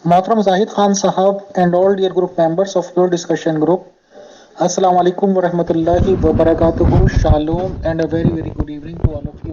Mohtram Zahid Khan Sahab and all dear group members of your discussion group, Assalamu alaikum wa rahmatullahi wa barakatuhu, Shalom and a very very good evening to all of you.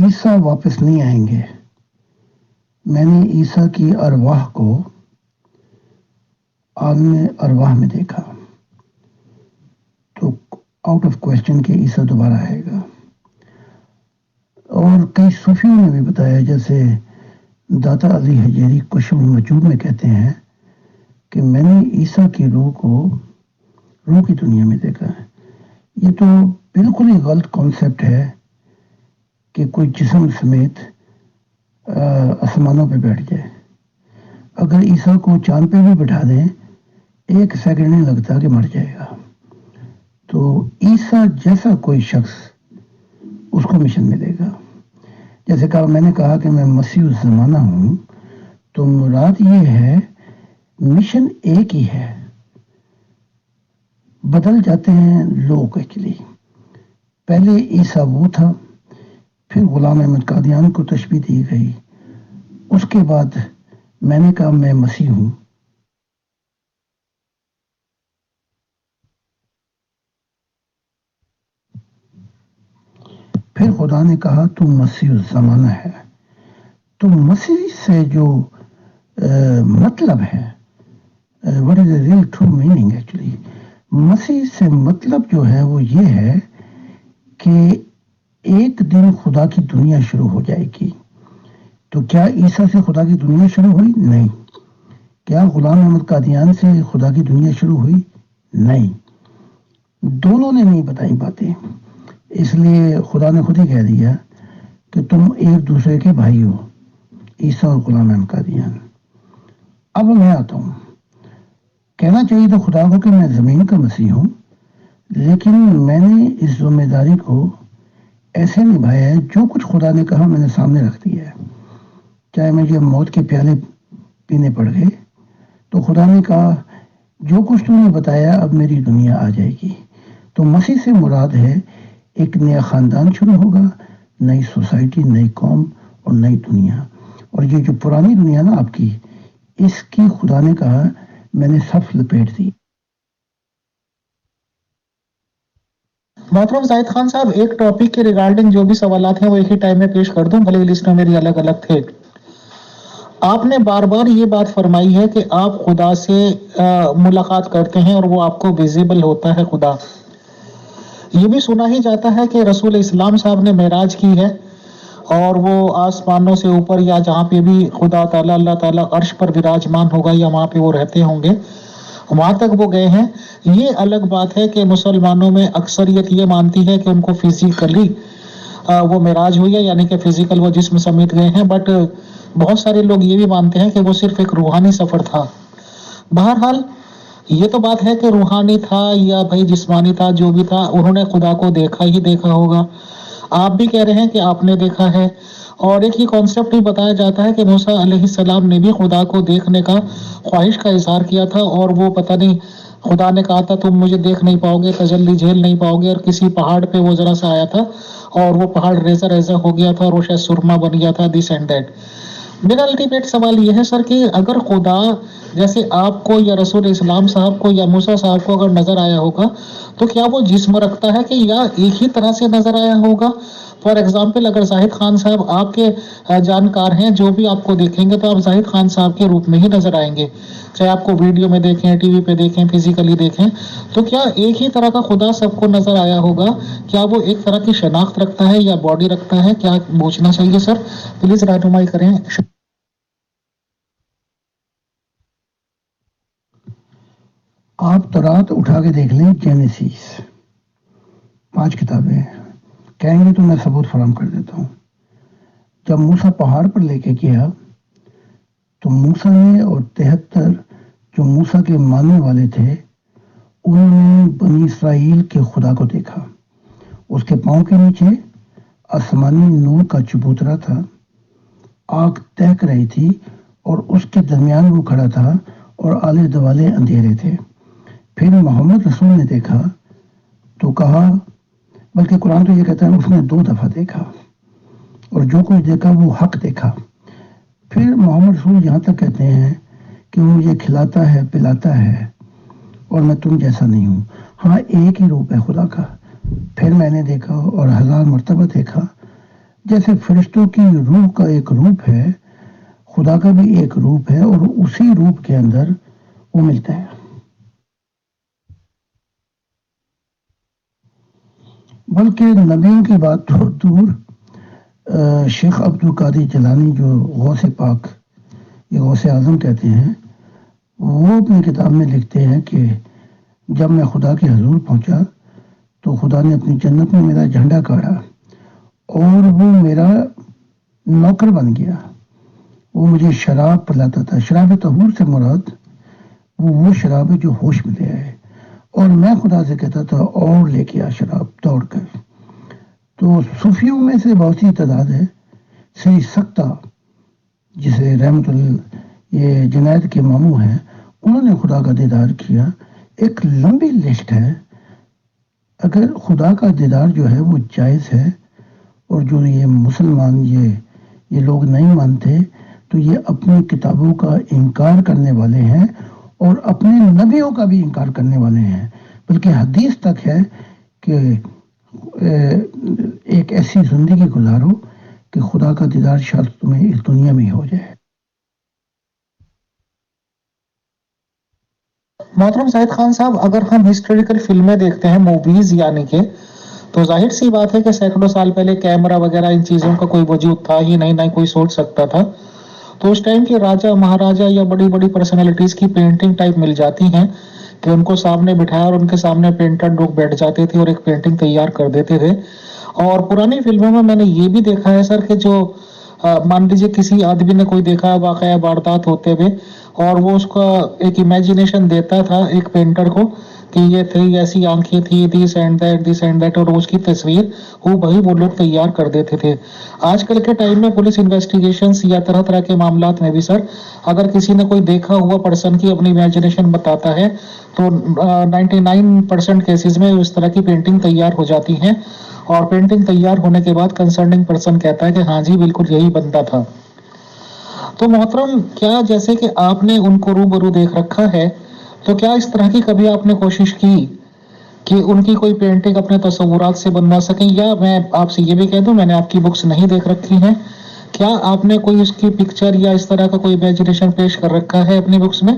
عیسیٰ واپس نہیں آئیں گے. میں نے عیسیٰ کی ارواح کو عالم ارواح میں دیکھا، تو آؤٹ آف کویسچن کہ عیسیٰ دوبارہ آئے گا. اور کئی صوفیوں نے بھی بتایا، جیسے داتا علی حجیری کشف الوجود میں کہتے ہیں کہ میں نے عیسیٰ کی روح کو روح کی دنیا میں دیکھا ہے. یہ تو بالکل ہی غلط کانسیپٹ ہے کہ کوئی جسم سمیت آسمانوں پہ بیٹھ جائے. اگر عیسیٰ کو چاند پہ بھی بٹھا دیں 1 سیکنڈ نہیں لگتا کہ مر جائے گا. تو عیسیٰ جیسا کوئی شخص اس کو مشن ملے گا. جیسے کہ میں نے کہا کہ میں مسیح الزمانہ ہوں، تو مراد یہ ہے مشن ایک ہی ہے، بدل جاتے ہیں لوگ. ایکچولی پہلے عیسیٰ وہ تھا، پھر غلام احمد قادیان کو تشبیہ دی گئی، اس کے بعد میں نے کہا میں مسیح ہوں. پھر خدا نے کہا تو مسیح الزمانہ ہے. تو مسیح سے جو مطلب ہے، what is the real true meaning actually، مسیح سے مطلب جو ہے وہ یہ ہے کہ ایک دن خدا کی دنیا شروع ہو جائے گی. تو کیا عیسیٰ سے خدا کی دنیا شروع ہوئی؟ نہیں. کیا غلام احمد قادیان سے خدا کی دنیا شروع ہوئی؟ نہیں. دونوں نے نہیں بتائی باتیں، اس لیے خدا نے خود ہی کہہ دیا کہ تم ایک دوسرے کے بھائی ہو، عیسیٰ اور غلام احمد قادیان. اب میں آتا ہوں. کہنا چاہیے تو خدا کو کہ میں زمین کا مسیح ہوں، لیکن میں نے اس ذمہ داری کو ایسے نبھایا ہے، جو کچھ خدا نے کہا میں نے سامنے رکھ دیا ہے. چاہے مجھے موت کے پیالے پینے پڑ گئے، تو خدا نے کہا جو کچھ تو نے بتایا اب میری دنیا آ جائے گی. تو مسیح سے مراد ہے ایک نیا خاندان شروع ہوگا، نئی سوسائٹی، نئی قوم اور نئی دنیا. اور یہ جو پرانی دنیا نا آپ کی، اس کی خدا نے کہا میں نے سب لپیٹ دی. محترم زاہد خان صاحب، ایک ٹاپک کے ریگارڈنگ جو بھی سوالات ہیں وہ ایک ہی ٹائم میں پیش کر دوں، بھلے لسٹ میں میری الگ الگ تھے. آپ نے بار بار یہ بات فرمائی ہے کہ آپ خدا سے ملاقات کرتے ہیں اور وہ آپ کو ویزیبل ہوتا ہے خدا. یہ بھی سنا ہی جاتا ہے کہ رسول اسلام صاحب نے معراج کی ہے اور وہ آسمانوں سے اوپر یا جہاں پہ بھی خدا تعالیٰ اللہ تعالیٰ عرش پر وراجمان ہوگا یا وہاں پہ وہ رہتے ہوں گے وہاں تک وہ گئے ہیں. یہ الگ بات ہے کہ مسلمانوں میں اکثریت یہ مانتی ہے کہ ان کو فزیکلی وہ معراج ہوئی ہے، یعنی کہ فزیکل وہ جسم سمیت گئے ہیں، بٹ بہت سارے لوگ یہ بھی مانتے ہیں کہ وہ صرف ایک روحانی سفر تھا. بہرحال یہ تو بات ہے کہ روحانی تھا یا بھائی جسمانی تھا، جو بھی تھا انہوں نے خدا کو دیکھا ہی دیکھا ہوگا. آپ بھی کہہ رہے ہیں کہ آپ نے دیکھا ہے، اور ایک ہی کانسیپٹ بھی بتایا جاتا ہے کہ موسیٰ علیہ السلام نے بھی خدا کو دیکھنے کا خواہش کا اظہار کیا تھا، اور وہ پتہ نہیں خدا نے کہا تھا تم مجھے دیکھ نہیں پاؤ گے، تجلی جھیل نہیں پاؤ گے، اور کسی پہاڑ پہ وہ ذرا سا آیا تھا اور وہ پہاڑ ریزہ ریزہ ہو گیا تھا اور وہ شاید سرما بن گیا تھا. This and that. میرا الٹیمیٹ سوال یہ ہے سر کہ اگر خدا جیسے آپ کو یا رسول اسلام صاحب کو یا موسیٰ صاحب کو اگر نظر آیا ہوگا تو کیا وہ جسم رکھتا ہے کہ یا ایک ہی طرح سے نظر آیا ہوگا؟ فار ایگزامپل اگر زاہد خان صاحب آپ کے جانکار ہیں، جو بھی آپ کو دیکھیں گے تو آپ زاہد خان صاحب کے روپ میں ہی نظر آئیں گے، چاہے آپ کو ویڈیو میں دیکھیں، ٹی وی پہ دیکھیں، فزیکلی دیکھیں. تو کیا ایک ہی طرح کا خدا سب کو نظر آیا ہوگا؟ کیا وہ ایک طرح کی شناخت رکھتا ہے یا باڈی رکھتا ہے؟ کیا پوچھنا چاہیے سر؟ پلیز رہنمائی کریں. آپ تورات اٹھا کے دیکھ لیں، جینیسیس 5 کتابیں کہیں گے تو میں ثبوت فراہم کر دیتا ہوں. جب موسیٰ پہاڑ پر لے کے گیا تو موسیٰ نے اور 73 جو موسیٰ کے ماننے والے تھے انہوں نے بنی اسرائیل کے خدا کو دیکھا. اس کے پاؤں کے نیچے آسمانی نور کا چبوترا تھا، آگ دہک رہی تھی اور اس کے درمیان وہ کھڑا تھا اور آلے دوالے اندھیرے تھے. پھر محمد رسول نے دیکھا تو کہا، بلکہ قرآن تو یہ کہتا ہے اس نے 2 دفعہ دیکھا، اور جو کچھ دیکھا وہ حق دیکھا. پھر محمد رسول یہاں تک کہتے ہیں کہ وہ مجھے کھلاتا ہے پلاتا ہے اور میں تم جیسا نہیں ہوں. ہاں ایک ہی روپ ہے خدا کا. پھر میں نے دیکھا اور 1000 مرتبہ دیکھا، جیسے فرشتوں کی روح کا ایک روپ ہے، خدا کا بھی ایک روپ ہے، اور اسی روپ کے اندر وہ ملتا ہے۔ بلکہ نبیوں کی بات تو دور، شیخ عبد القادر جیلانی جو غوث پاک یا غوث اعظم کہتے ہیں، وہ اپنی کتاب میں لکھتے ہیں کہ جب میں خدا کے حضور پہنچا تو خدا نے اپنی جنت میں میرا جھنڈا گاڑا اور وہ میرا نوکر بن گیا۔ وہ مجھے شراب پلاتا تھا۔ شراب طہور سے مراد وہ شراب ہے جو ہوش میں لے آئے، اور میں خدا سے کہتا تھا اور لے کے آ شراب دوڑ کر۔ تو صوفیوں میں سے بہت سی تعداد ہے۔ سری سکتا جسے رحمت اللہ یہ جنید کے ماموں ہیں، انہوں نے خدا کا دیدار کیا۔ ایک لمبی لسٹ ہے۔ اگر خدا کا دیدار جو ہے وہ جائز ہے، اور جو یہ مسلمان یہ لوگ نہیں مانتے، تو یہ اپنی کتابوں کا انکار کرنے والے ہیں اور اپنے نبیوں کا بھی انکار کرنے والے ہیں۔ بلکہ حدیث تک ہے کہ ایک ایسی زندگی گزارو کہ خدا کا دیدار شاید تمہیں اس دنیا میں ہی ہو جائے۔ محترم زاہد خان صاحب، اگر ہم ہسٹوریکل فلمیں دیکھتے ہیں، موویز یعنی کہ، تو ظاہر سی بات ہے کہ سینکڑوں سال پہلے کیمرہ وغیرہ ان چیزوں کا کوئی وجود تھا ہی نہیں، نہ کوئی سوچ سکتا تھا۔ تو اس ٹائم کے راجا مہاراجا یا بڑی بڑی پرسنالٹیز کی پینٹنگ ٹائپ مل جاتی ہیں کہ ان کو سامنے بٹھایا اور ان کے سامنے پینٹر لوگ بیٹھ جاتے تھے اور ایک پینٹنگ تیار کر دیتے تھے۔ اور پرانی فلموں میں نے یہ بھی دیکھا ہے سر کہ جو مان لیجیے کسی آدمی نے کوئی دیکھا واقعہ واردات ہوتے ہوئے، اور وہ اس کا ایک امیجنیشن دیتا تھا ایک پینٹر کو کہ یہ تھی، ایسی آنکھیں تھی، دس اینڈ دیٹ، اور اس کی تصویر وہ لوگ تیار کر دیتے تھے۔ آج کل کے ٹائم میں پولیس انویسٹیگیشنز یا طرح طرح کے معاملات میں بھی سر، اگر کسی نے کوئی دیکھا ہوا پرسن کی اپنی امیجنیشن بتاتا ہے تو 99% کیسز میں اس طرح کی پینٹنگ تیار ہو جاتی ہیں، اور پینٹنگ تیار ہونے کے بعد کنسرننگ پرسن کہتا ہے کہ ہاں جی بالکل یہی بنتا تھا۔ تو محترم، کیا جیسے کہ آپ نے ان کو روبرو دیکھ رکھا ہے، تو کیا اس طرح کی کبھی آپ نے کوشش کی کہ ان کی کوئی پینٹنگ اپنے تصورات سے بنوا سکیں؟ یا میں آپ سے یہ بھی کہہ دوں، میں نے آپ کی بکس نہیں دیکھ رکھی ہیں، کیا آپ نے کوئی اس کی پکچر یا اس طرح کا کوئی امیجنیشن پیش کر رکھا ہے اپنی بکس میں؟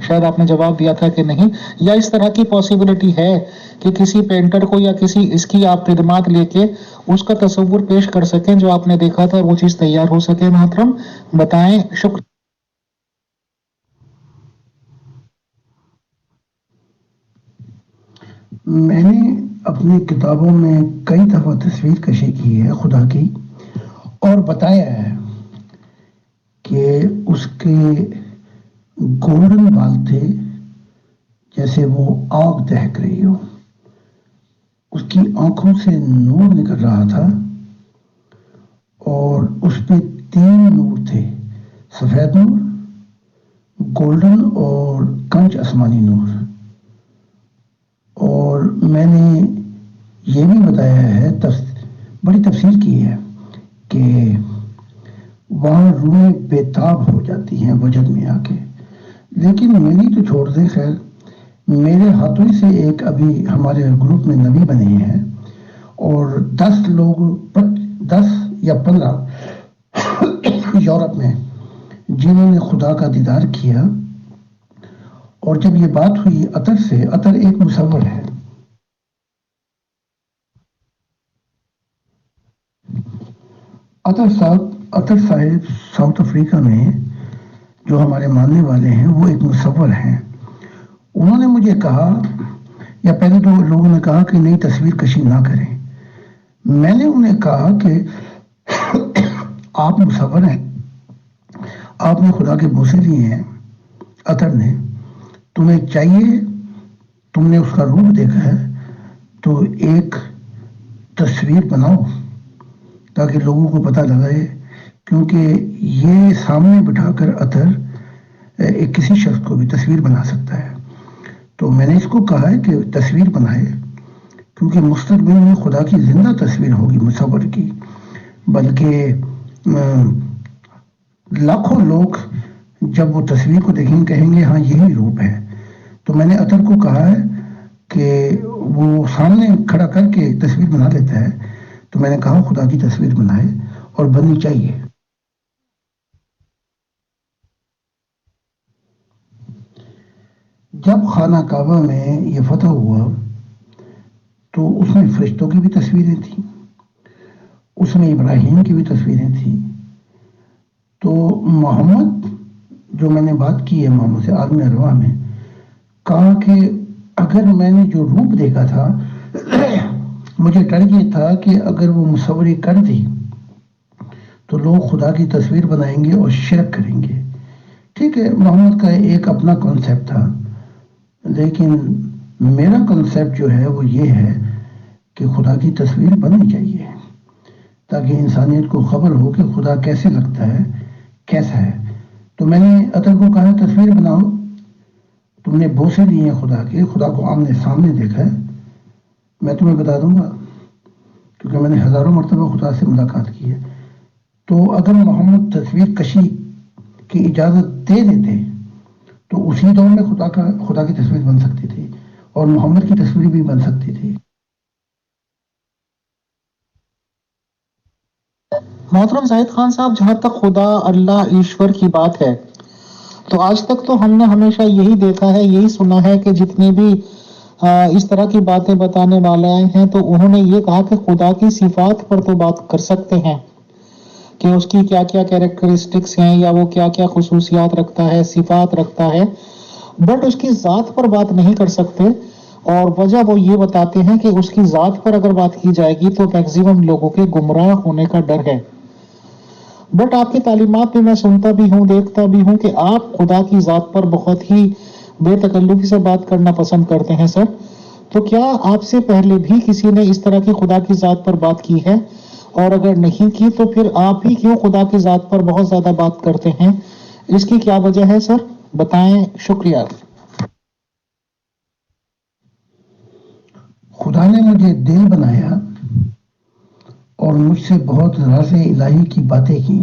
شاید آپ نے جواب دیا تھا کہ نہیں، یا اس طرح کی پاسبلٹی ہے کہ کسی پینٹر کو یا کسی اس کی آپ خدمات لے کے اس کا تصور پیش کر سکیں جو آپ نے دیکھا تھا، وہ چیز تیار ہو سکے؟ محترم بتائیں، شکریہ۔ میں نے اپنی کتابوں میں کئی دفعہ تصویر کشی کی ہے خدا کی، اور بتایا ہے کہ اس کے گولڈن بال تھے جیسے وہ آگ دہک رہی ہو، اس کی آنکھوں سے نور نکل رہا تھا، اور اس پہ 3 نور تھے، سفید نور، گولڈن اور کنچ آسمانی نور۔ اور میں نے یہ بھی بتایا ہے، بڑی تفصیل کی ہے کہ وہاں روحیں بےتاب ہو جاتی ہیں وجد میں آ کے۔ لیکن میری تو چھوڑ دے، خیر میرے ہاتھوں ہی سے ایک ابھی ہمارے گروپ میں نبی بنے ہیں، اور 10 لوگ 10 یا 15 یورپ میں جنہوں نے خدا کا دیدار کیا۔ اور جب یہ بات ہوئی عطر سے، عطر ایک مصور ہے، عطر صاحب ساؤتھ افریقہ میں جو ہمارے ماننے والے ہیں، وہ ایک مصور ہیں۔ انہوں نے مجھے کہا، یا پہلے تو لوگوں نے کہا کہ نئی تصویر کشی نہ کریں۔ میں نے انہیں کہا کہ آپ مصور ہیں، آپ نے خدا کے بوسے لیے ہیں عطر نے، تمہیں چاہیے، تم نے اس کا روپ دیکھا ہے تو ایک تصویر بناؤ تاکہ لوگوں کو پتہ لگے، کیونکہ یہ سامنے بٹھا کر عطر ایک کسی شخص کو بھی تصویر بنا سکتا ہے۔ تو میں نے اس کو کہا ہے کہ تصویر بنائے، کیونکہ مستقبل میں خدا کی زندہ تصویر ہوگی مصور کی، بلکہ لاکھوں لوگ جب وہ تصویر کو دیکھیں کہیں گے ہاں یہی روپ ہے۔ تو میں نے عطر کو کہا ہے کہ وہ سامنے کھڑا کر کے تصویر بنا لیتا ہے، تو میں نے کہا خدا کی تصویر بنائے اور بننی چاہیے۔ جب خانہ کعبہ میں یہ فتح ہوا تو اس میں فرشتوں کی بھی تصویریں تھیں، اس میں ابراہیم کی بھی تصویریں تھیں۔ تو محمد، جو میں نے بات کی ہے محمد سے عالم ارواح میں، کہا کہ اگر میں نے جو روپ دیکھا تھا مجھے ڈر یہ تھا کہ اگر وہ مصوری کر دی تو لوگ خدا کی تصویر بنائیں گے اور شرک کریں گے۔ ٹھیک ہے، محمد کا ایک اپنا کانسیپٹ تھا، لیکن میرا کانسیپٹ جو ہے وہ یہ ہے کہ خدا کی تصویر بننی چاہیے تاکہ انسانیت کو خبر ہو کہ خدا کیسے لگتا ہے، کیسا ہے۔ تو میں نے عطر کو کہا تصویر بناؤ، تم نے بوسے دیے ہیں خدا کے، خدا کو آمنے سامنے دیکھا ہے، میں تمہیں بتا دوں گا کیونکہ میں نے ہزاروں مرتبہ خدا سے ملاقات کی ہے۔ تو اگر محمد تصویر کشی کی اجازت دے دیتے تو اسی دور میں خدا کی تصویر بن سکتی تھی اور محمد کی تصویر بھی بن سکتی تھی۔ محترم زاہد خان صاحب، جہاں تک خدا اللہ ایشور کی بات ہے تو آج تک تو ہم نے ہمیشہ یہی دیکھا ہے، یہی سنا ہے کہ جتنے بھی اس طرح کی باتیں بتانے والے آئے ہیں تو انہوں نے یہ کہا کہ خدا کی صفات پر تو بات کر سکتے ہیں کہ اس کی کیا کیا کیریکٹرسٹکس ہیں یا وہ کیا کیا خصوصیات رکھتا ہے، صفات رکھتا ہے، بٹ اس کی ذات پر بات نہیں کر سکتے۔ اور وجہ وہ یہ بتاتے ہیں کہ اس کی ذات پر اگر بات کی جائے گی تو میکسیمم لوگوں کے گمراہ ہونے کا ڈر ہے۔ بٹ آپ کی تعلیمات بھی میں سنتا بھی ہوں، دیکھتا بھی ہوں کہ آپ خدا کی ذات پر بہت ہی بے تکلفی سے بات کرنا پسند کرتے ہیں سر۔ تو کیا آپ سے پہلے بھی کسی نے اس طرح کی خدا کی ذات پر بات کی ہے؟ اور اگر نہیں کی تو پھر آپ ہی کیوں خدا کی ذات پر بہت زیادہ بات کرتے ہیں؟ اس کی کیا وجہ ہے سر؟ بتائیں، شکریہ۔ خدا نے مجھے دل بنایا اور مجھ سے بہت راز الہی کی باتیں کی۔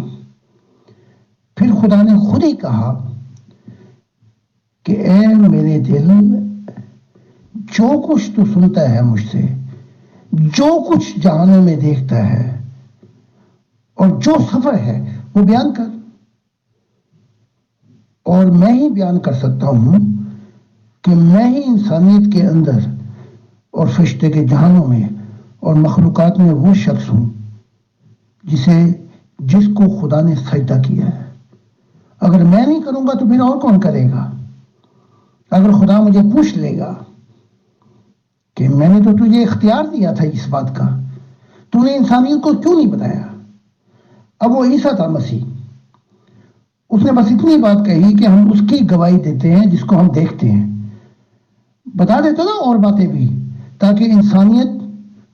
پھر خدا نے خود ہی کہا کہ اے میرے دل، جو کچھ تو سنتا ہے مجھ سے، جو کچھ جہانوں میں دیکھتا ہے اور جو سفر ہے وہ بیان کر۔ اور میں ہی بیان کر سکتا ہوں کہ میں ہی انسانیت کے اندر اور فرشتے کے جہانوں میں اور مخلوقات میں وہ شخص ہوں جس کو خدا نے سجدہ کیا ہے۔ اگر میں نہیں کروں گا تو پھر اور کون کرے گا؟ اگر خدا مجھے پوچھ لے گا کہ میں نے تو تجھے اختیار دیا تھا اس بات کا، تو نے انسانیت کو کیوں نہیں بتایا؟ اب وہ عیسیٰ تھا مسیح، اس نے بس اتنی بات کہی کہ ہم اس کی گواہی دیتے ہیں جس کو ہم دیکھتے ہیں۔ بتا دیتا نا اور باتیں بھی، تاکہ انسانیت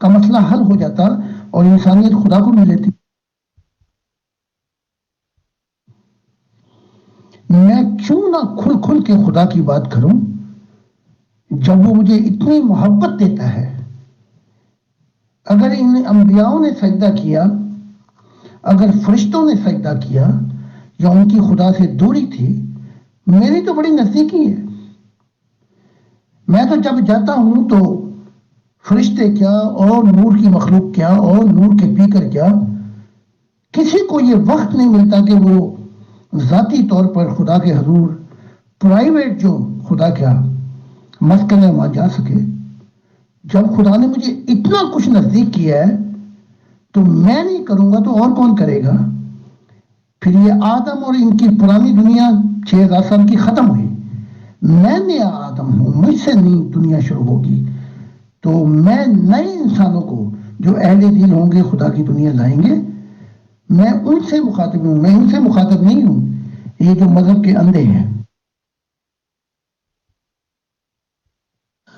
کا مسئلہ حل ہو جاتا اور انسانیت خدا کو مل لیتی۔ میں کیوں نہ کھل کھل کے خدا کی بات کروں جب وہ مجھے اتنی محبت دیتا ہے؟ اگر ان انبیاؤں نے سجدہ کیا، اگر فرشتوں نے سجدہ کیا یا ان کی خدا سے دوری تھی، میری تو بڑی نزدیکی ہے۔ میں تو جب جاتا ہوں تو فرشتے کیا اور نور کی مخلوق کیا اور نور کے پیکر کیا، کسی کو یہ وقت نہیں ملتا کہ وہ ذاتی طور پر خدا کے حضور پرائیویٹ جو خدا کیا مسکن ہے وہاں جا سکے۔ جب خدا نے مجھے اتنا کچھ نزدیک کیا ہے تو میں نہیں کروں گا تو اور کون کرے گا؟ پھر یہ آدم اور ان کی پرانی دنیا 6000 سال کی ختم ہوئی، میں نیا آدم ہوں، مجھ سے نئی دنیا شروع ہوگی۔ تو میں نئے انسانوں کو جو اہل دین ہوں گے خدا کی دنیا لائیں گے، میں ان سے مخاطب ہوں، میں ان سے مخاطب نہیں ہوں یہ جو مذہب کے اندھے ہیں۔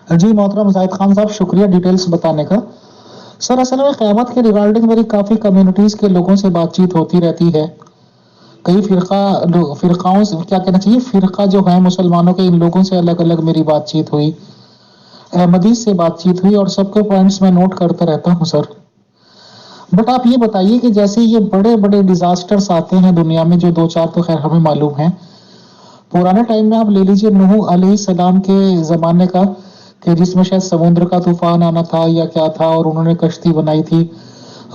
جی محترم زاہد خان صاحب، شکریہ ڈیٹیلز بتانے کا۔ سر اصل میں قیامت کے ریگارڈنگ میری کافی کمیونٹیز کے لوگوں سے بات چیت ہوتی رہتی ہے، کئی فرقاؤں سے، کیا کہنا چاہیے، فرقہ جو ہے مسلمانوں کے، ان لوگوں سے الگ الگ میری بات چیت ہوئی، احمدیز سے بات چیت ہوئی، اور سب کے پوائنٹس میں نوٹ کرتا رہتا ہوں سر۔ بٹ آپ یہ بتائیے کہ جیسے یہ بڑے بڑے ڈیزاسٹرز آتے ہیں دنیا میں، جو 2-4 تو خیر ہمیں معلوم ہیں، پرانے ٹائم میں آپ لے لیجئے نوح علیہ السلام کے زمانے کا، کہ جس میں شاید سمندر کا طوفان آنا تھا یا کیا تھا، اور انہوں نے کشتی بنائی تھی،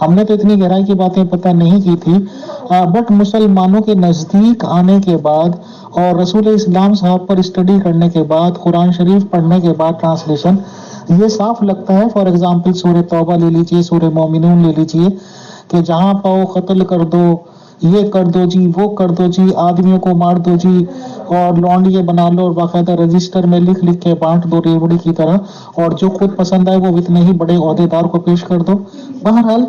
ہم نے تو اتنی گہرائی کی باتیں پتہ نہیں کی تھی، بٹ مسلمانوں کے نزدیک آنے کے بعد اور رسول اسلام صاحب پر اسٹڈی کرنے کے بعد، قرآن شریف پڑھنے کے بعد ٹرانسلیشن، یہ صاف لگتا ہے. فار ایگزامپل سورہ توبہ لے لیجیے، سورہ مومنون لے لیجیے، کہ جہاں پاؤ قتل کر دو، یہ کر دو جی، وہ کر دو جی، آدمیوں کو مار دو جی، اور لونڈیے بنا لو اور باقاعدہ رجسٹر میں لکھ لکھ کے بانٹ دو ریوڑی کی طرح، اور جو خود پسند آئے وہ اتنے ہی بڑے عہدیدار کو پیش کر دو. بہرحال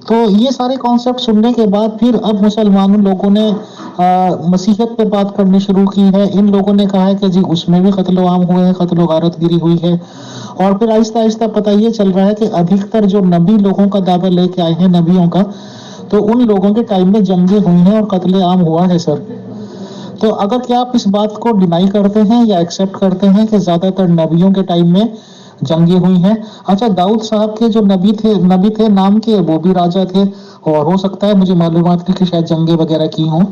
تو یہ سارے کانسیپٹ سننے کے بعد پھر اب مسلمان لوگوں نے مسیحیت پہ بات کرنی شروع کی ہے. ان لوگوں نے کہا ہے کہ جی اس میں بھی قتل و عام ہوئے ہیں، قتل و غارت گری ہوئی ہے. اور پھر آہستہ آہستہ پتہ یہ چل رہا ہے کہ ادھکتر جو نبی لوگوں کا دعویٰ لے کے آئے ہیں، نبیوں کا، تو ان لوگوں کے ٹائم میں جنگیں ہوئی ہیں اور قتل عام ہوا ہے سر. تو اگر کیا آپ اس بات کو ڈینائی کرتے ہیں یا ایکسیپٹ کرتے ہیں کہ زیادہ تر نبیوں کے ٹائم میں جنگیں ہوئی ہیں؟ اچھا، داؤد صاحب کے جو نبی تھے نام کے، وہ بھی راجا تھے، اور ہو سکتا ہے، مجھے معلومات نہیں کہ شاید جنگیں وغیرہ کی ہوں.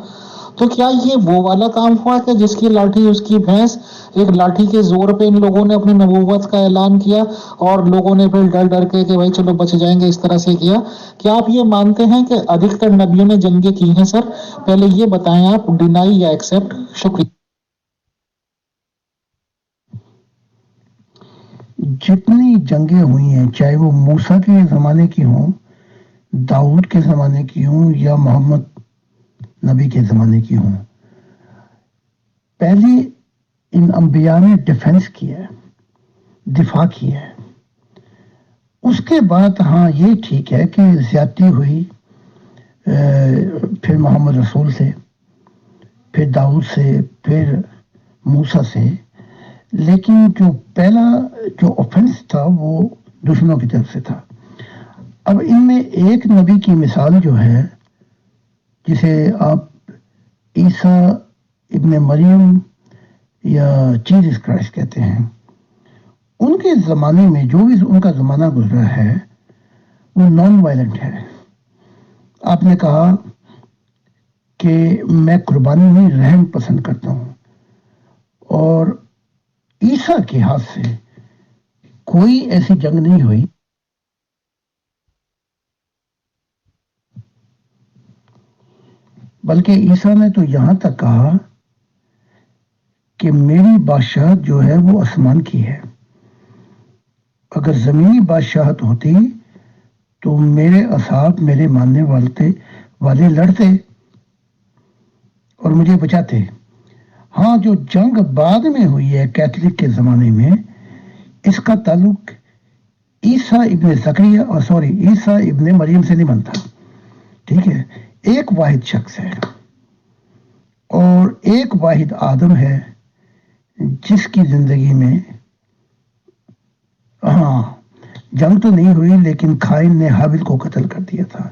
تو کیا یہ وہ والا کام ہوا کہ جس کی لاٹھی اس کی بھینس، ایک لاٹھی کے زور پہ ان لوگوں نے اپنی نبوت کا اعلان کیا اور لوگوں نے پھر ڈر ڈر کے کہ بھائی چلو بچ جائیں گے، اس طرح سے کیا؟ کیا آپ یہ مانتے ہیں کہ ادھکتر نبیوں نے جنگیں کی ہیں سر؟ پہلے یہ بتائیں آپ، ڈینائی یا ایکسیپٹ. شکریہ. جتنی جنگیں ہوئی ہیں، چاہے وہ موسیٰ کے زمانے کی ہوں، داؤد کے زمانے کی ہوں، یا محمد نبی کے زمانے کی ہوں، پہلے ان انبیاء نے ڈیفنس کیا ہے، دفاع کیا ہے. اس کے بعد ہاں یہ ٹھیک ہے کہ زیادتی ہوئی، پھر محمد رسول سے، پھر داؤد سے، پھر موسیٰ سے. لیکن جو پہلا جو آفنس تھا وہ دشمنوں کی طرف سے تھا. اب ان میں ایک نبی کی مثال جو ہے، جسے آپ عیسیٰ ابن مریم یا جیزس کرائسٹ کہتے ہیں، ان کے زمانے میں جو بھی ان کا زمانہ گزرا ہے وہ نان وائلنٹ ہے. آپ نے کہا کہ میں قربانی میں رحم پسند کرتا ہوں، اور عیسیٰ کے ہاتھ سے کوئی ایسی جنگ نہیں ہوئی بلکہ عیسیٰ نے تو یہاں تک کہا کہ میری بادشاہت جو ہے وہ آسمان کی ہے. اگر زمینی بادشاہت ہوتی تو میرے اصحاب، میرے ماننے والے لڑتے اور مجھے بچاتے. ہاں، جو جنگ بعد میں ہوئی ہے کیتھولک کے زمانے میں، اس کا تعلق عیسیٰ ابن مریم سے نہیں بنتا. ٹھیک ہے، ایک واحد شخص ہے اور ایک واحد آدم ہے جس کی زندگی میں ہاں جنگ تو نہیں ہوئی، لیکن قائن نے حابل کو قتل کر دیا تھا.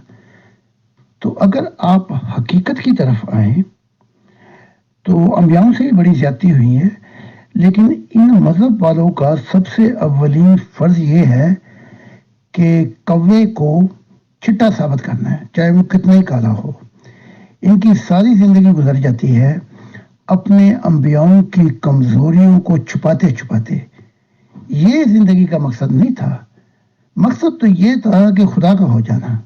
تو اگر آپ حقیقت کی طرف آئیں تو انبیاؤں سے بڑی زیادتی ہوئی ہے، لیکن ان مذہب والوں کا سب سے اولین فرض یہ ہے کہ کوے کو چٹا ثابت کرنا ہے، چاہے وہ کتنا ہی کالا ہو. ان کی ساری زندگی گزر جاتی ہے اپنے انبیاؤں کی کمزوریوں کو چھپاتے چھپاتے. یہ زندگی کا مقصد نہیں تھا. مقصد تو یہ تھا کہ خدا کا ہو جانا.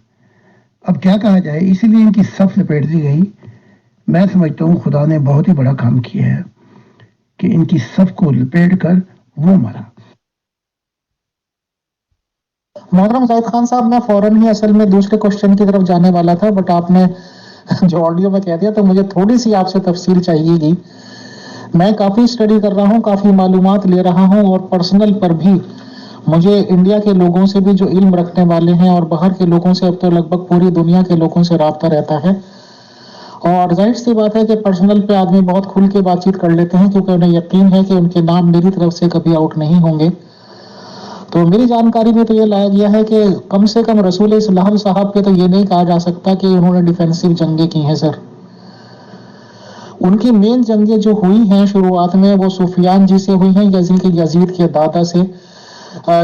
اب کیا کہا جائے، اسی لیے ان کی صف لپیٹ دی گئی. میں سمجھتا ہوں خدا نے بہت ہی بڑا کام کیا ہے کہ ان کی صف کو لپیٹ کر وہ مرا. محترم زاہد خان صاحب، میں فوراً ہی اصل میں دوسرے کوشچن کی طرف جانے والا تھا، بٹ آپ نے جو آڈیو میں کہہ دیا تو مجھے تھوڑی سی آپ سے تفصیل چاہیے گی. میں کافی اسٹڈی کر رہا ہوں، کافی معلومات لے رہا ہوں، اور پرسنل پر بھی مجھے انڈیا کے لوگوں سے بھی جو علم رکھنے والے ہیں اور باہر کے لوگوں سے اب تو لگ بھگ پوری دنیا کے لوگوں سے رابطہ رہتا ہے. اور ظاہر سی بات ہے کہ پرسنل پہ آدمی بہت کھل کے بات چیت کر لیتے ہیں، کیونکہ انہیں یقین ہے کہ ان کے نام میری طرف سے کبھی آؤٹ نہیں ہوں گے. تو میری جانکاری میں تو یہ لایا گیا ہے کہ کم سے کم رسول اسلام صاحب پہ تو یہ نہیں کہا جا سکتا کہ انہوں نے ڈیفینسو جنگیں کی ہیں سر. ان کی مین جنگیں جو ہوئی ہیں شروعات میں وہ سفیان جی سے ہوئی ہیں، یزید کے دادا سے،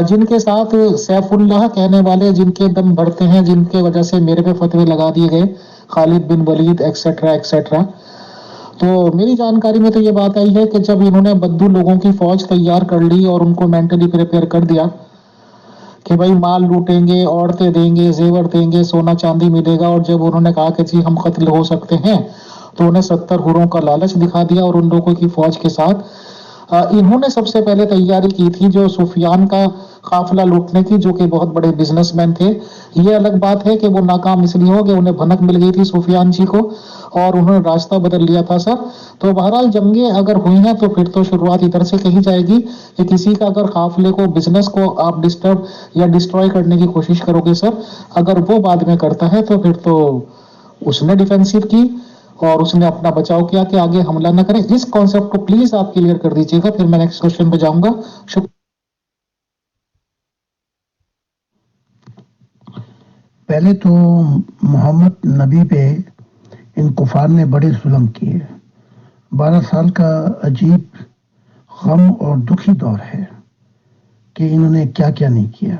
جن کے ساتھ سیف اللہ کہنے والے، جن کے دم بڑھتے ہیں، جن کے وجہ سے میرے پہ فتوے لگا دیے گئے، خالد بن ولید ایکسیٹرا ایکسیٹرا. تو میری جانکاری میں تو یہ بات آئی ہے کہ جب انہوں نے بدو لوگوں کی فوج تیار کر لی اور ان کو مینٹلی پریپیئر کر دیا کہ بھائی مال لوٹیں گے، عورتیں دیں گے، زیور دیں گے، سونا چاندی ملے گا، اور جب انہوں نے کہا کہ جی ہم قتل ہو سکتے ہیں تو انہیں 70 حوروں کا لالچ دکھا دیا، اور ان لوگوں کی فوج کے ساتھ انہوں نے سب سے پہلے تیاری کی تھی جو سفیان کا قافلہ لوٹنے کی، جو کہ بہت بڑے بزنس مین تھے۔ یہ الگ بات ہے کہ وہ ناکام اس لیے ہو کہ انہیں بھنک مل گئی تھی سفیان جی کو، اور انہوں نے راستہ بدل لیا تھا سر۔ تو بہرحال جنگیں اگر ہوئی ہیں تو پھر تو شروعات ادھر سے کہی جائے گی کہ کسی کا اگر قافلے کو، بزنس کو آپ ڈسٹرب یا ڈسٹروائے کرنے کی کوشش کرو گے سر، اگر وہ بعد میں کرتا ہے تو پھر تو اس نے ڈیفینسو کی اور اس نے اپنا بچاؤ کیا کہ آگے حملہ نہ کریں۔ اس کانسیپٹ کو پلیز آپ کلیئر کر دیجیے گا، پھر میں نیکسٹ کوشچن پہ جاؤں گا۔ پہلے تو محمد نبی پہ ان کفار نے بڑے ظلم کیے۔ 12 سال کا عجیب غم اور دکھی دور ہے کہ انہوں نے کیا کیا نہیں کیا۔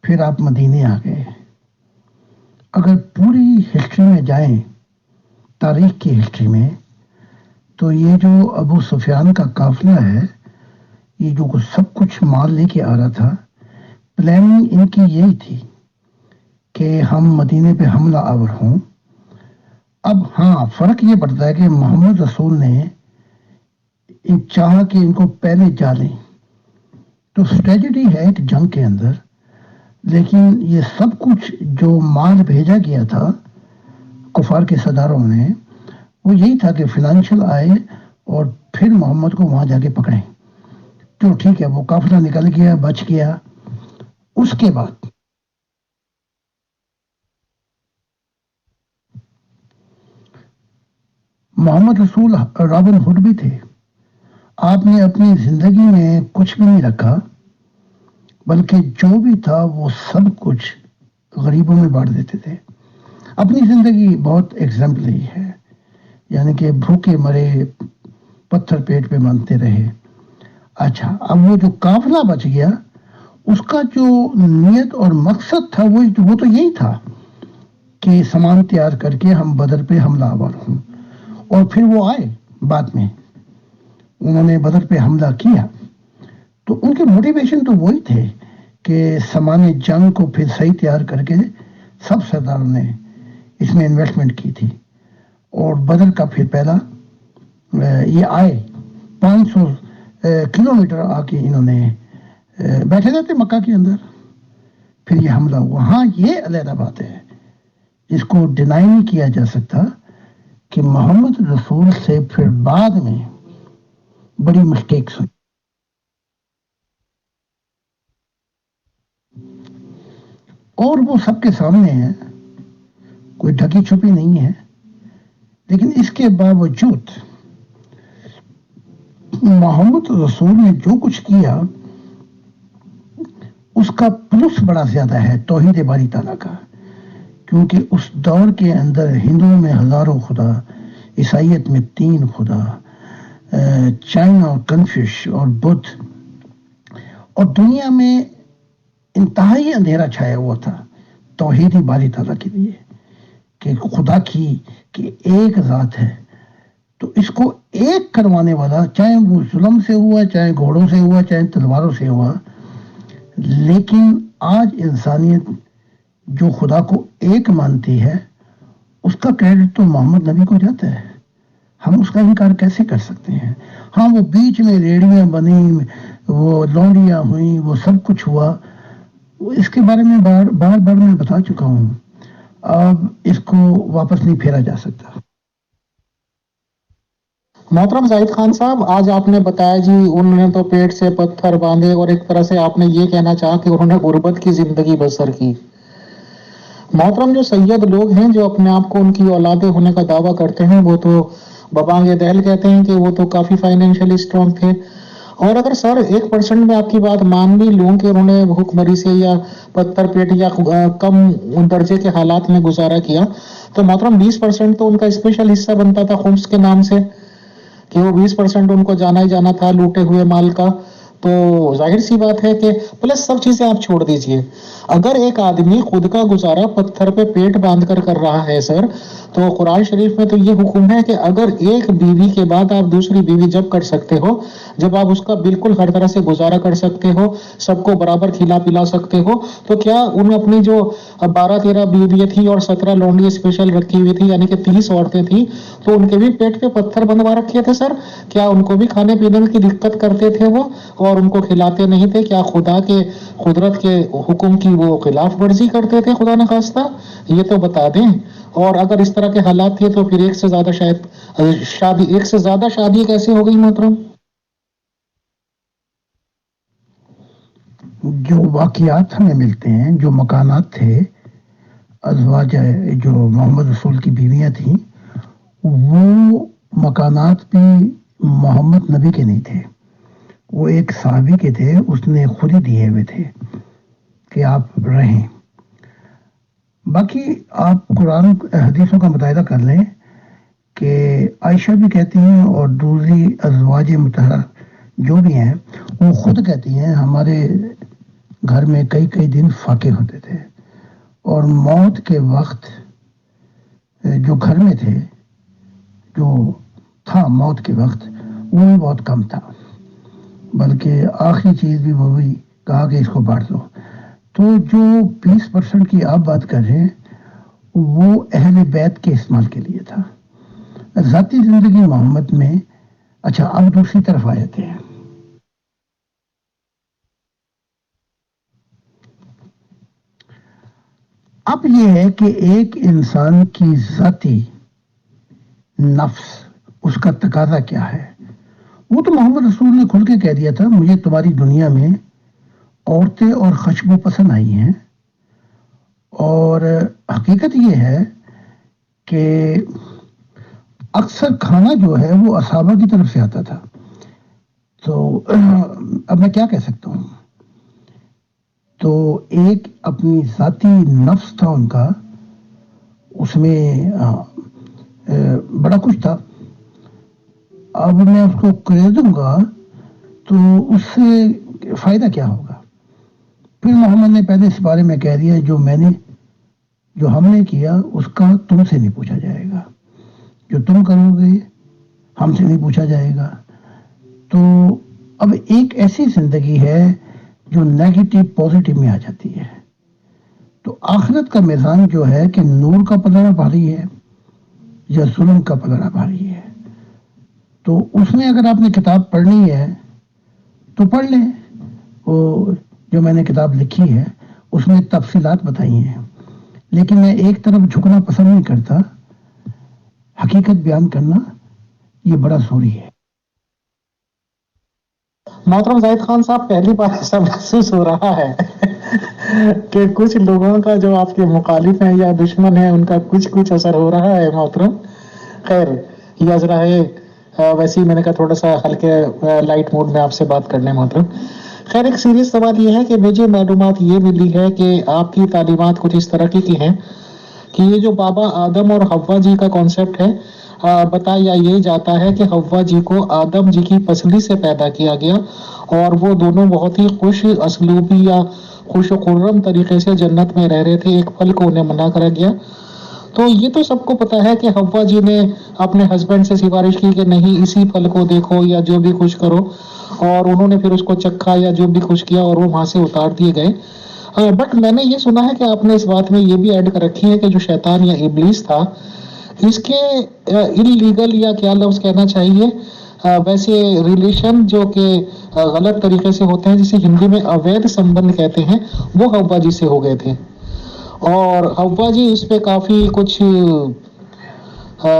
پھر آپ مدینے آ گئے۔ اگر پوری ہسٹری میں جائیں، تاریخ کی ہسٹری میں، تو یہ جو ابو سفیان کا قافلہ ہے، یہ جو سب کچھ مال لے کے آ رہا تھا، پلاننگ ان کی یہی تھی کہ ہم مدینے پہ حملہ آور ہوں۔ اب ہاں فرق یہ پڑتا ہے کہ محمد رسول نے چاہا کہ ان کو پہلے جالیں، تو اسٹریٹجی ہے ایک جنگ کے اندر، لیکن یہ سب کچھ جو مال بھیجا گیا تھا کفار کے سرداروں نے، وہ یہی تھا کہ فائنینشیل آئے اور پھر محمد کو وہاں جا کے پکڑیں۔ تو ٹھیک ہے، وہ قافلہ نکل گیا، بچ گیا۔ اس کے بعد محمد رسول رابن ہوڈ بھی تھے۔ آپ نے اپنی زندگی میں کچھ بھی نہیں رکھا، بلکہ جو بھی تھا وہ سب کچھ غریبوں میں بانٹ دیتے تھے۔ اپنی زندگی بہت ایگزامپلری ہے، یعنی کہ بھوکے مرے، پتھر پیٹ پہ مانتے رہے۔ اچھا، اب وہ جو قافلہ بچ گیا، اس کا جو نیت اور مقصد تھا وہ تو یہی تھا کہ سامان تیار کر کے ہم بدر پہ حملہ آور ہوں۔ اور پھر وہ آئے، بعد میں انہوں نے بدر پہ حملہ کیا، تو ان کے موٹیویشن تو وہی تھے کہ سامان جنگ کو پھر صحیح تیار کر کے سب سرداروں نے اس میں انویسٹمنٹ کی تھی۔ اور بدر کا پھر پہلا یہ آئے 500 کلومیٹر آ کے انہوں نے بیٹھے رہتے مکہ کے اندر، پھر یہ حملہ ہوا۔ ہاں یہ علیحدہ بات ہے، اس کو ڈینائی نہیں کیا جا سکتا کہ محمد رسول سے پھر بعد میں بڑی مسٹیکس ہوئی۔ اور وہ سب کے سامنے ہے، کوئی ڈھکی چھپی نہیں ہے، لیکن اس کے باوجود محمد رسول نے جو کچھ کیا اس کا پلس بڑا زیادہ ہے توحید باری تعالیٰ کا، کیونکہ اس دور کے اندر ہندوؤں میں ہزاروں خدا، عیسائیت میں 3 خدا، چائنا کنفیوش اور بدھ، اور دنیا میں انتہائی اندھیرا چھایا ہوا تھا توحید باری تعالیٰ کے لیے، کہ خدا کی کہ ایک ذات ہے، تو اس کو ایک کروانے والا، چاہے وہ ظلم سے ہوا، چاہے گھوڑوں سے ہوا، چاہے تلواروں سے ہوا، لیکن آج انسانیت جو خدا کو ایک مانتی ہے، اس کا کریڈٹ تو محمد نبی کو جاتا ہے۔ ہم اس کا انکار کیسے کر سکتے ہیں؟ ہاں وہ بیچ میں ریڑیاں بنی، وہ لونڈیاں ہوئیں، وہ سب کچھ ہوا، اس کے بارے میں بار بار میں بتا چکا ہوں، اب اس کو واپس نہیں پھیرا جا سکتا۔ محترم زاہد خان صاحب، آج آپ نے بتایا جی انہوں نے تو پیٹ سے پتھر باندھے، اور ایک طرح سے آپ نے یہ کہنا چاہا کہ انہوں نے غربت کی زندگی بسر کی۔ محترم جو سید لوگ ہیں جو اپنے آپ کو ان کی اولادیں ہونے کا دعویٰ کرتے ہیں، وہ تو ببانگ دہل کہتے ہیں کہ وہ تو کافی فائنینشلی اسٹرانگ تھے، اور اگر سر 1% میں آپ کی بات مان بھی لوں کہ انہوں نے بھوک مری سے یا پتھر پیٹ یا کم درجے کے حالات میں گزارا کیا، تو محترم 20% تو ان کا اسپیشل حصہ بنتا تھا خمس کے نام سے، کہ وہ 20% ان کو جانا ہی جانا تھا لوٹے ہوئے مال کا۔ تو ظاہر سی بات ہے کہ پلس سب چیزیں آپ چھوڑ دیجئے، اگر ایک آدمی خود کا گزارا پتھر پہ پیٹ باندھ کر رہا ہے سر، تو قرآن شریف میں تو یہ حکم ہے کہ اگر ایک بیوی کے بعد آپ دوسری بیوی جب کر سکتے ہو، جب آپ اس کا بالکل ہر طرح سے گزارا کر سکتے ہو، سب کو برابر کھلا پلا سکتے ہو، تو کیا ان اپنی جو 12-13 بیویاں تھی اور 17 لونڈی اسپیشل رکھی ہوئی تھی، یعنی کہ 30 عورتیں تھیں، تو ان کے بھی پیٹ پہ پتھر بندوا رکھے تھے سر؟ کیا ان کو بھی کھانے پینے کی دقت کرتے تھے وہ اور ان کو کھلاتے نہیں تھے؟ کیا خدا کے قدرت کے حکم کی وہ خلاف ورزی کرتے تھے خدا نخواستہ؟ یہ تو بتا دیں۔ اور اگر اس طرح کے حالات تھے تو پھر ایک سے زیادہ شادی کیسے ہو گئی محترم؟ جو واقعات ہمیں ملتے ہیں، جو مکانات تھے، ازواج جو محمد رسول کی بیویاں تھیں، وہ مکانات بھی محمد نبی کے نہیں تھے، وہ ایک صحابی کے تھے، اس نے خود ہی دیے ہوئے تھے کہ آپ رہیں۔ باقی آپ قرآن حدیثوں کا مطالعہ کر لیں کہ عائشہ بھی کہتی ہیں اور دوسری ازواج مطہرہ جو بھی ہیں وہ خود کہتی ہیں ہمارے گھر میں کئی کئی دن فاقے ہوتے تھے، اور موت کے وقت جو گھر میں تھے، جو تھا موت کے وقت، وہ بھی بہت کم تھا، بلکہ آخری چیز بھی وہ بھی کہا کہ اس کو بانٹ دو۔ تو جو 20% کی آپ بات کر رہے ہیں وہ اہل بیت کے استعمال کے لیے تھا، ذاتی زندگی محمد میں۔ اچھا، اب دوسری طرف آ جاتے ہیں۔ اب یہ ہے کہ ایک انسان کی ذاتی نفس، اس کا تقاضا کیا ہے؟ وہ تو محمد رسول نے کھل کے کہہ دیا تھا، مجھے تمہاری دنیا میں عورتیں اور خشبو پسند آئی ہیں، اور حقیقت یہ ہے کہ اکثر کھانا جو ہے وہ اصحابہ کی طرف سے آتا تھا۔ تو اب میں کیا کہہ سکتا ہوں؟ تو ایک اپنی ذاتی نفس تھا ان کا، اس میں بڑا کچھ تھا۔ اب میں اس کو کہہ دوں گا تو اس سے فائدہ کیا ہوگا؟ پھر محمد نے پہلے اس بارے میں کہہ دیا جو ہم نے کیا اس کا تم سے نہیں پوچھا جائے گا، جو تم کرو گے ہم سے نہیں پوچھا جائے گا۔ تو اب ایک ایسی زندگی ہے جو نیگیٹو پازیٹو میں آ جاتی ہے۔ تو آخرت کا میدان جو ہے کہ نور کا پلڑا بھاری ہے یا ظلم کا پلڑا بھاری ہے۔ تو اس میں اگر آپ نے کتاب پڑھنی ہے تو پڑھ لیں، وہ جو میں نے کتاب لکھی ہے اس میں تفصیلات بتائی ہیں، لیکن میں ایک طرف جھکنا پسند نہیں کرتا۔ حقیقت بیان کرنا یہ بڑا ضروری ہے۔ محترم زاہد خان صاحب، پہلی بار ایسا محسوس ہو رہا ہے کہ کچھ لوگوں کا جو آپ کے مخالف ہیں یا دشمن ہیں ان کا کچھ اثر ہو رہا ہے محترم۔ خیر، یہ ذرا ہے ویسے ہی میں نے کہا تھوڑا سا ہلکے لائٹ موڈ میں آپ سے بات کرنے محترم۔ خیر، ایک سیریس سوال یہ ہے کہ مجھے معلومات یہ ملی ہے کہ آپ کی تعلیمات کچھ اس طرح کی ہیں کہ یہ جو بابا آدم اور حوا جی کا کانسیپٹ ہے، بتایا یہ جاتا ہے کہ حوا جی کو آدم جی کی پسلی سے پیدا کیا گیا اور وہ دونوں بہت ہی خوش اسلوبی یا خوش و خرم طریقے سے جنت میں رہ رہے تھے، ایک پھل کو انہیں منع کرا گیا۔ تو یہ تو سب کو پتا ہے کہ حوا جی نے اپنے ہسبینڈ سے سفارش کی کہ نہیں اسی پھل کو دیکھو یا جو بھی خوش کرو، اور انہوں نے پھر اس کو چکھا یا جو بھی خوش کیا اور وہ وہاں سے اتار دیے گئے۔ بٹ میں نے یہ سنا ہے کہ آپ نے اس بات میں یہ بھی ایڈ کر رکھی ہے کہ جو شیطان یا ابلیس تھا، اس کے انلیگل یا کیا لفظ کہنا چاہیے، ویسے ریلیشن جو کہ غلط طریقے سے ہوتے ہیں جسے ہندی میں اویدھ سمبند کہتے ہیں، وہ حوا جی سے ہو گئے تھے، اور حوا جی اس پہ کافی کچھ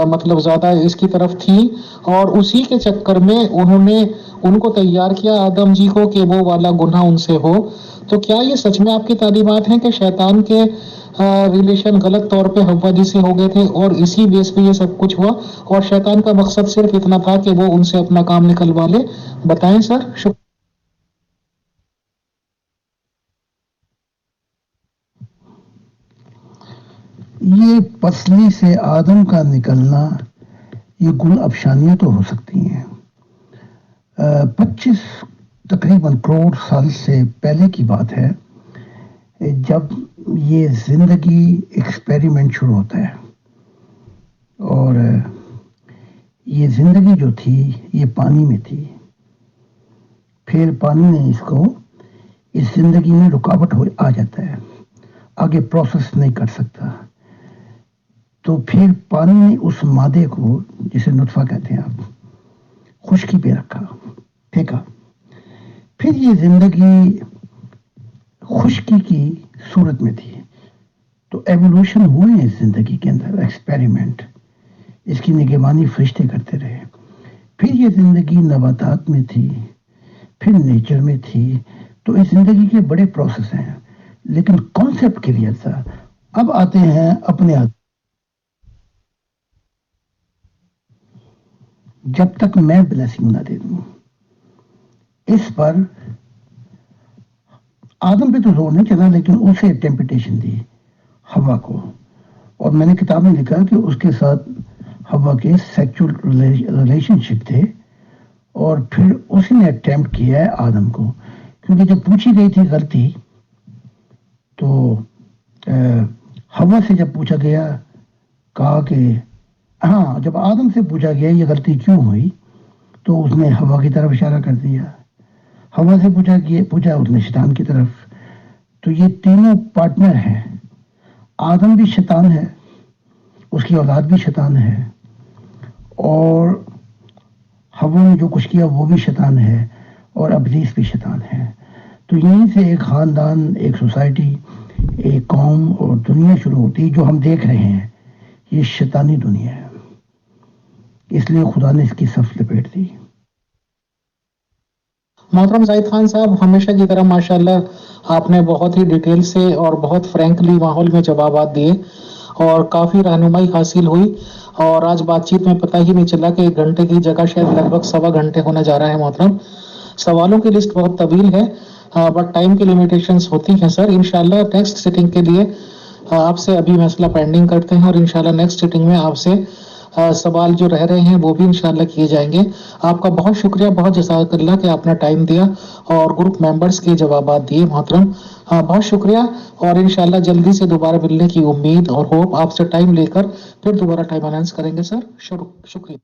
مطلب زیادہ اس کی طرف تھی، اور اسی کے چکر میں انہوں نے ان کو تیار کیا آدم جی کو کہ وہ والا گناہ ان سے ہو۔ تو کیا یہ سچ میں آپ کی تعلیمات ہیں کہ شیطان کے ریلیشن غلط طور پہ حوا جی سے ہو گئے تھے اور اسی بیس پہ یہ سب کچھ ہوا، اور شیطان کا مقصد صرف اتنا تھا کہ وہ ان سے اپنا کام نکلوا لے؟ بتائیں سر۔ یہ پسلی سے آدم کا نکلنا، یہ گل افشانیاں تو ہو سکتی ہیں۔ 25 تقریباً کروڑ سال سے پہلے کی بات ہے جب یہ زندگی ایکسپیریمنٹ شروع ہوتا ہے۔ اور یہ زندگی جو تھی یہ پانی میں تھی، پھر پانی نے اس زندگی میں رکاوٹ آ جاتا ہے، آگے پروسیس نہیں کر سکتا، تو پھر پانی نے اس مادے کو جسے نطفہ کہتے ہیں آپ، خشکی پہ رکھا، پھینکا، پھر یہ زندگی خشکی کی صورت میں تھی، تو ایوولوشن ہوئے اس زندگی کے اندر، ایکسپیریمنٹ، اس کی نگہبانی فرشتے کرتے رہے، پھر یہ زندگی نباتات میں تھی، پھر نیچر میں تھی، تو اس زندگی کے بڑے پروسیس ہیں، لیکن کانسیپٹ کلیئر تھا۔ اب آتے ہیں اپنے آپ، جب تک میں بلیسنگ نہ دے دوں اس پر، آدم پہ تو زور نہیں چلا، لیکن اسے ٹیمپٹیشن دی حوا کو، اور میں نے کتاب میں لکھا کہ اس کے ساتھ حوا کے سیکچول ریلیشن شپ تھے، اور پھر اسی نے اٹیمپٹ کیا ہے آدم کو، کیونکہ جب پوچھی گئی تھی غلطی، تو حوا سے جب پوچھا گیا، کہا کہ ہاں، جب آدم سے پوچھا گیا یہ غلطی کیوں ہوئی، تو اس نے حوا کی طرف اشارہ کر دیا، حوا سے پوچھا اس نے شیطان کی طرف، تو یہ تینوں پارٹنر ہیں، آدم بھی شیطان ہے، اس کی اولاد بھی شیطان ہے، اور حوا نے جو کچھ کیا وہ بھی شیطان ہے، اور ابلیس بھی شیطان ہے، تو یہیں سے ایک خاندان، ایک سوسائٹی، ایک قوم اور دنیا شروع ہوتی، جو ہم دیکھ رہے ہیں، یہ شیطانی دنیا ہے، اس لیے خدا نے اس کی صف لپیٹ دی۔ محترم زاہد خان صاحب، ہمیشہ کی طرح ماشاءاللہ آپ نے بہت ہی ڈیٹیل سے اور بہت فرینکلی ماحول میں جوابات دیے، اور کافی رہنمائی حاصل ہوئی، اور آج بات چیت میں پتہ ہی نہیں چلا کہ 1 گھنٹے کی جگہ شاید لگ بھگ 1.25 گھنٹے ہونے جا رہا ہے۔ محترم، سوالوں کی لسٹ بہت طویل ہے، بٹ ٹائم کی لیمیٹیشنز ہوتی ہیں سر۔ انشاءاللہ نیکسٹ سیٹنگ کے لیے آپ سے ابھی مسئلہ پینڈنگ کرتے ہیں، اور انشاءاللہ نیکسٹ سیٹنگ میں آپ سے سوال جو رہ رہے ہیں وہ بھی انشاءاللہ کیے جائیں گے۔ آپ کا بہت شکریہ، بہت جزاک اللہ کہ آپ نے ٹائم دیا اور گروپ ممبرز کے جوابات دیے۔ محترم بہت شکریہ، اور انشاءاللہ جلدی سے دوبارہ ملنے کی امید اور ہوپ، آپ سے ٹائم لے کر پھر دوبارہ ٹائم اناؤنس کریں گے سر۔ شکریہ۔